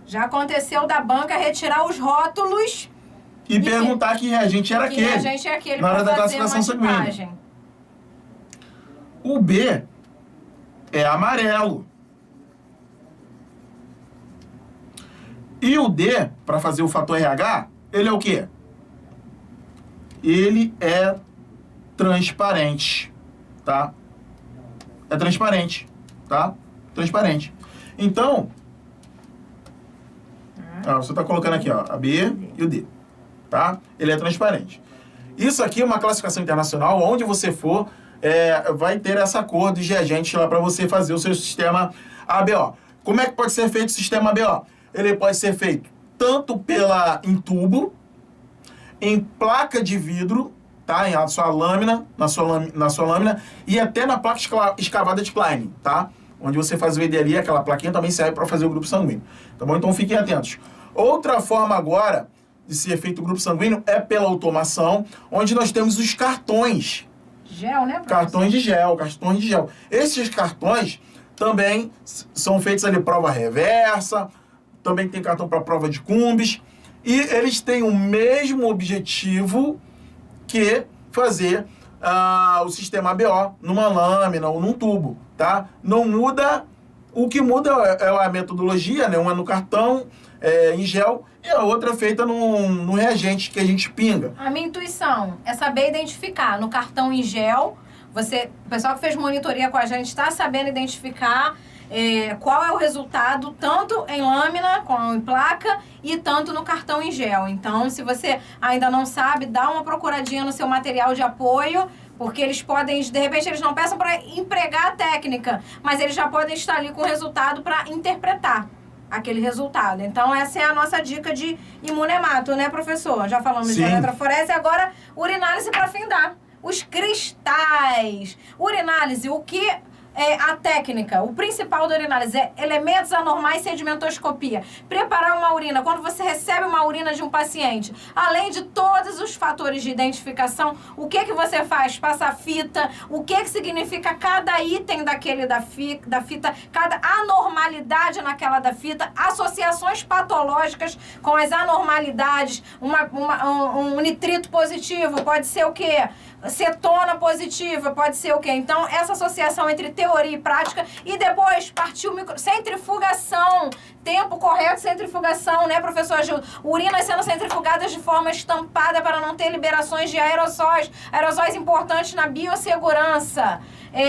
Já aconteceu da banca retirar os rótulos e perguntar que reagente era aquele. Que reagente é aquele na hora da fazer classificação uma sanguínea. tipagem. O B é amarelo. E o D, para fazer o fator RH, ele é o quê? Ele é transparente, tá? É transparente, tá? Transparente. Então, você está colocando aqui, ó, a B e o D, tá? Ele é transparente. Isso aqui é uma classificação internacional, onde você for, vai ter essa cor dos reagentes lá para você fazer o seu sistema ABO. Como é que pode ser feito o sistema ABO? Ele pode ser feito tanto em tubo, em placa de vidro, tá? Na sua lâmina, e até na placa escavada de Klein, tá? Onde você faz o EDLI, aquela plaquinha também serve para fazer o grupo sanguíneo, tá bom? Então fiquem atentos. Outra forma agora de ser feito o grupo sanguíneo é pela automação, onde nós temos os cartões. Gel, né, professor? Cartões de gel. Esses cartões também são feitos ali prova reversa, também tem cartão para prova de cumbis, e eles têm o mesmo objetivo que fazer o sistema ABO numa lâmina ou num tubo, tá? Não muda, o que muda é a metodologia, né? Uma é no cartão, em gel, e a outra é feita no reagente que a gente pinga. A minha intuição é saber identificar no cartão em gel. O pessoal que fez monitoria com a gente está sabendo identificar qual é o resultado, tanto em lâmina, como em placa, e tanto no cartão em gel. Então, se você ainda não sabe, dá uma procuradinha no seu material de apoio, porque eles podem, de repente, eles não peçam para empregar a técnica, mas eles já podem estar ali com o resultado para interpretar aquele resultado. Então, essa é a nossa dica de imunemato, né, professor? Já falamos de eletroforese, agora urinálise para findar. Os cristais. Urinálise, o que a técnica, o principal da urinálise é elementos anormais, sedimentoscopia. Preparar uma urina, quando você recebe uma urina de um paciente, além de todos os fatores de identificação, o que você faz? Passa a fita, o que significa cada item da fita, cada anormalidade naquela da fita, associações patológicas com as anormalidades, um nitrito positivo, pode ser o quê? Cetona positiva, pode ser o quê? Então, essa associação entre teoria e prática, e depois partiu centrifugação, tempo correto de centrifugação, né, professor Gil? Urinas sendo centrifugadas de forma estampada para não ter liberações de aerossóis importantes na biossegurança.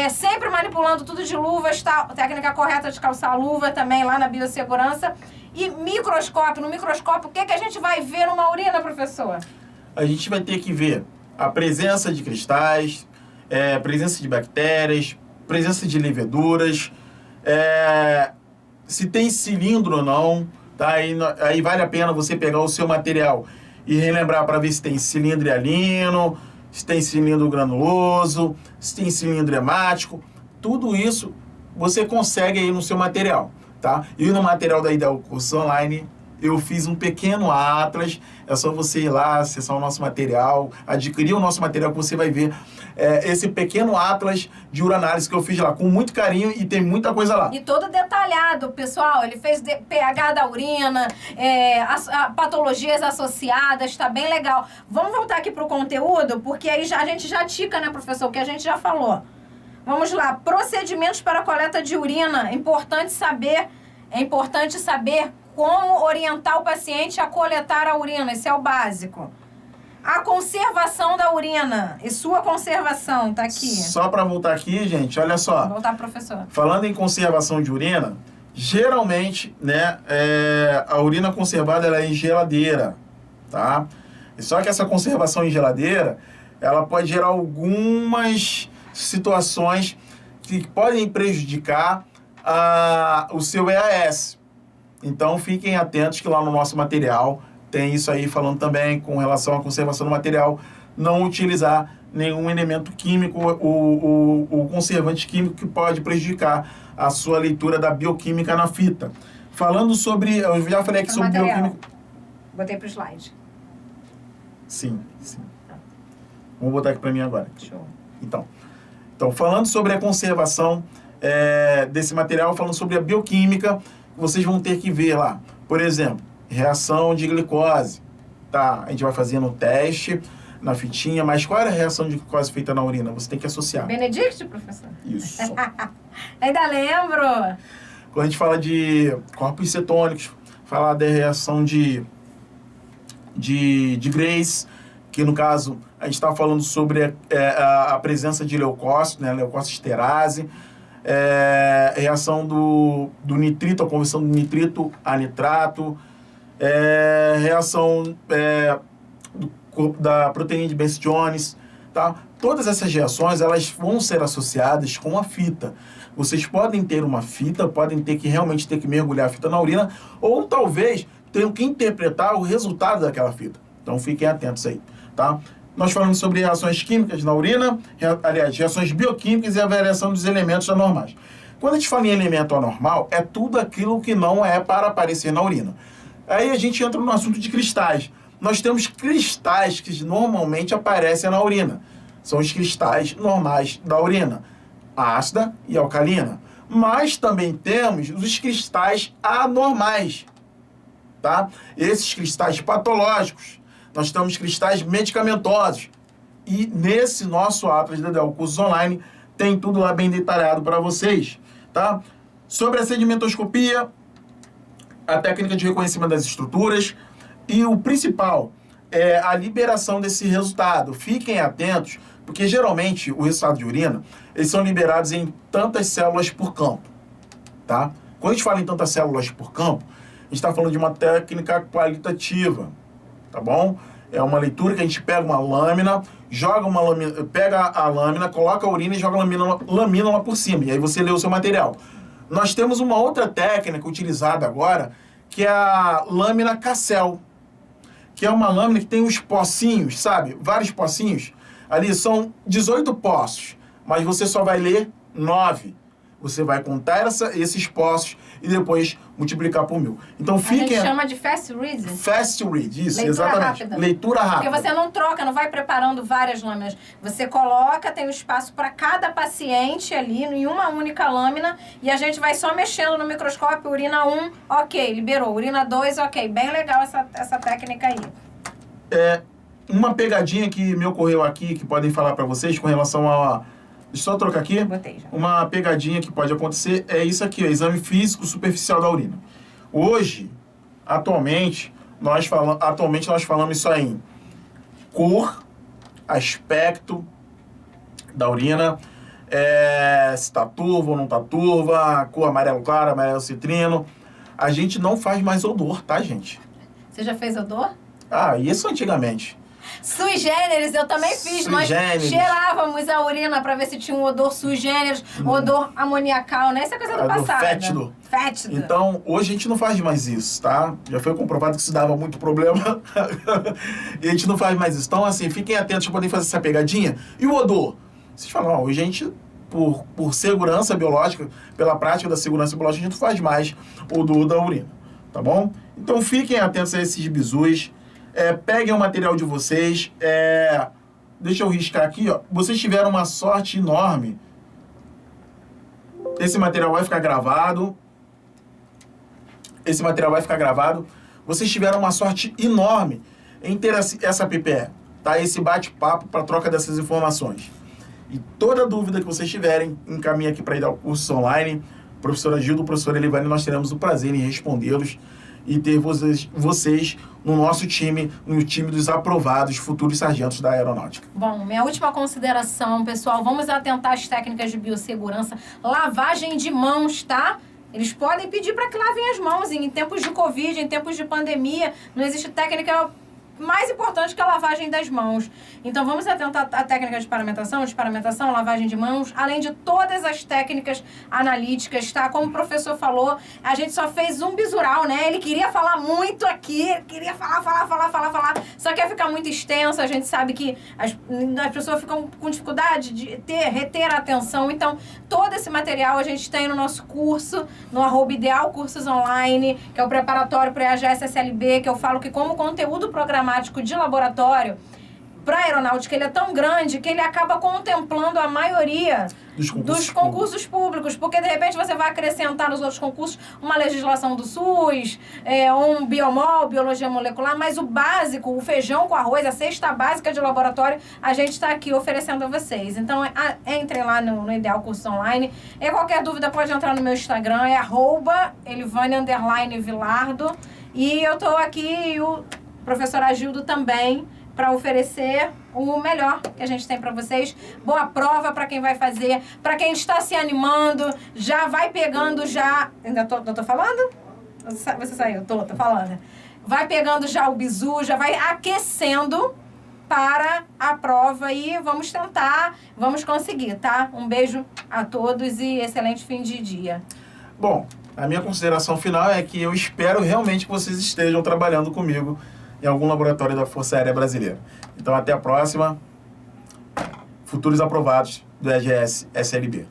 Sempre manipulando tudo de luvas, tá? Técnica correta de calçar luva também lá na biossegurança. E microscópio, no microscópio, o que a gente vai ver numa urina, professor? A gente vai ter que ver a presença de cristais, presença de bactérias, presença de leveduras, se tem cilindro ou não, tá? Aí vale a pena você pegar o seu material e relembrar para ver se tem cilindro hialino, se tem cilindro granuloso, se tem cilindro hemático. Tudo isso você consegue aí no seu material, tá? E no material da Ideal Cursos Online, eu fiz um pequeno atlas, é só você ir lá, acessar o nosso material, adquirir o nosso material que você vai ver esse pequeno atlas de uranálise que eu fiz lá, com muito carinho, e tem muita coisa lá. E todo detalhado, pessoal, ele fez pH da urina, patologias associadas, tá bem legal. Vamos voltar aqui pro conteúdo, porque aí a gente já tica, né, professor, o que a gente já falou. Vamos lá, procedimentos para a coleta de urina, é importante saber como orientar o paciente a coletar a urina, esse é o básico. A conservação da urina e sua conservação, tá aqui. Só para voltar aqui, gente, olha só. Voltar, professor. Falando em conservação de urina, geralmente, né, a urina conservada ela é em geladeira, tá? Só que essa conservação em geladeira, ela pode gerar algumas situações que podem prejudicar o seu EAS. Então, fiquem atentos que lá no nosso material tem isso aí falando também com relação à conservação do material, não utilizar nenhum elemento químico ou conservante químico que pode prejudicar a sua leitura da bioquímica na fita. Falando sobre... Eu já falei aqui sobre bioquímica... Botei pro slide. Sim. Vamos botar aqui para mim agora. Show. Então, falando sobre a conservação desse material, falando sobre a bioquímica, vocês vão ter que ver lá. Por exemplo, reação de glicose. Tá? A gente vai fazendo um teste na fitinha, mas qual era a reação de glicose feita na urina? Você tem que associar. Benedict, professor? Isso. Ainda lembro. Quando a gente fala de corpos cetônicos, fala da reação de Grace, que no caso a gente está falando sobre a presença de leucócitos, né, leucócitos esterase, reação do nitrito, a conversão do nitrito a nitrato, reação da proteína de Bence-Jones, tá? Todas essas reações, elas vão ser associadas com a fita. Vocês podem ter uma fita, podem ter que realmente ter que mergulhar a fita na urina, ou talvez tenham que interpretar o resultado daquela fita. Então fiquem atentos aí, tá? Nós falamos sobre reações químicas na urina, aliás, reações bioquímicas e a variação dos elementos anormais. Quando a gente fala em elemento anormal, é tudo aquilo que não é para aparecer na urina. Aí a gente entra no assunto de cristais. Nós temos cristais que normalmente aparecem na urina. São os cristais normais da urina, ácida e alcalina. Mas também temos os cristais anormais, tá? Esses cristais patológicos. Nós temos cristais medicamentosos. E nesse nosso Atlas Dedel Cursos Online, tem tudo lá bem detalhado para vocês, tá? Sobre a sedimentoscopia, a técnica de reconhecimento das estruturas e o principal é a liberação desse resultado. Fiquem atentos, porque geralmente o resultado de urina, eles são liberados em tantas células por campo, tá? Quando a gente fala em tantas células por campo, a gente está falando de uma técnica qualitativa, tá bom? É uma leitura que a gente pega uma lâmina, pega a lâmina, coloca a urina e joga a lamina lá por cima, e aí você lê o seu material. Nós temos uma outra técnica utilizada agora, que é a lâmina Cassel, que é uma lâmina que tem uns pocinhos, sabe? Vários pocinhos. Ali são 18 poços, mas você só vai ler 9. Você vai contar esses poços e depois multiplicar por 1000. Então fiquem... A gente chama de fast read. Fast read, isso, Leitura exatamente. Rápida. Leitura rápida. Porque você não troca, não vai preparando várias lâminas. Você coloca, tem um espaço para cada paciente ali, em uma única lâmina, e a gente vai só mexendo no microscópio, urina 1, ok, liberou. Urina 2, ok. Bem legal essa técnica aí. Uma pegadinha que me ocorreu aqui, que podem falar para vocês com relação a... Deixa eu só trocar aqui. Botei já. Uma pegadinha que pode acontecer é isso aqui, o exame físico superficial da urina. Hoje, atualmente nós falamos isso aí em cor, aspecto da urina, se está turva ou não está turva, cor amarelo claro, amarelo citrino. A gente não faz mais odor, tá, gente? Você já fez odor? Isso antigamente. Sui generis, eu também fiz. Nós cheirávamos a urina para ver se tinha um odor sui generis, odor amoniacal, né? Isso é coisa do passado. Fétido. Fétido. Então, hoje a gente não faz mais isso, tá? Já foi comprovado que isso dava muito problema. E a gente não faz mais isso. Então, assim, fiquem atentos para poder fazer essa pegadinha. E o odor? Vocês falam, hoje a gente, por segurança biológica, pela prática da segurança biológica, a gente não faz mais odor da urina, tá bom? Então, fiquem atentos a esses bizus. Peguem o material de vocês. Deixa eu riscar aqui, ó. Vocês tiveram uma sorte enorme. Esse material vai ficar gravado. Vocês tiveram uma sorte enorme em ter essa PPE, tá? Esse bate-papo para troca dessas informações. E toda dúvida que vocês tiverem, encaminhe aqui para ir dar o curso online. Professora Gildo, professora Elivane, nós teremos o prazer em respondê-los e ter vocês no nosso time, no time dos aprovados futuros sargentos da aeronáutica. Bom, minha última consideração, pessoal, vamos atentar às técnicas de biossegurança. Lavagem de mãos, tá? Eles podem pedir para que lavem as mãos em tempos de Covid, em tempos de pandemia. Não existe técnica mais importante que a lavagem das mãos. Então, vamos atentar à técnica de paramentação, lavagem de mãos, além de todas as técnicas analíticas, tá? Como o professor falou, a gente só fez um bisural, né? Ele queria falar muito aqui, queria falar, só que ia ficar muito extenso, a gente sabe que as pessoas ficam com dificuldade de reter a atenção, então, todo esse material a gente tem no nosso curso, no @Ideal Cursos Online, que é o preparatório para a EAGS-SLB, que eu falo que como conteúdo programático de laboratório para aeronáutica, ele é tão grande que ele acaba contemplando a maioria dos concursos públicos, porque de repente você vai acrescentar nos outros concursos uma legislação do SUS, um biomol, biologia molecular, mas o básico, o feijão com arroz, a cesta básica de laboratório, a gente está aqui oferecendo a vocês. Então, entrem lá no Ideal Curso Online. E qualquer dúvida pode entrar no meu Instagram, é @Elivane_Vilardo. E eu estou aqui, o professor Agildo também, para oferecer o melhor que a gente tem para vocês. Boa prova para quem vai fazer, para quem está se animando, já vai pegando já... Ainda tô falando? Você saiu, tô falando. Vai pegando já o bizu, já vai aquecendo para a prova e vamos tentar, vamos conseguir, tá? Um beijo a todos e excelente fim de dia. Bom, a minha consideração final é que eu espero realmente que vocês estejam trabalhando comigo em algum laboratório da Força Aérea Brasileira. Então, até a próxima. Futuros aprovados do EAGS-SLB.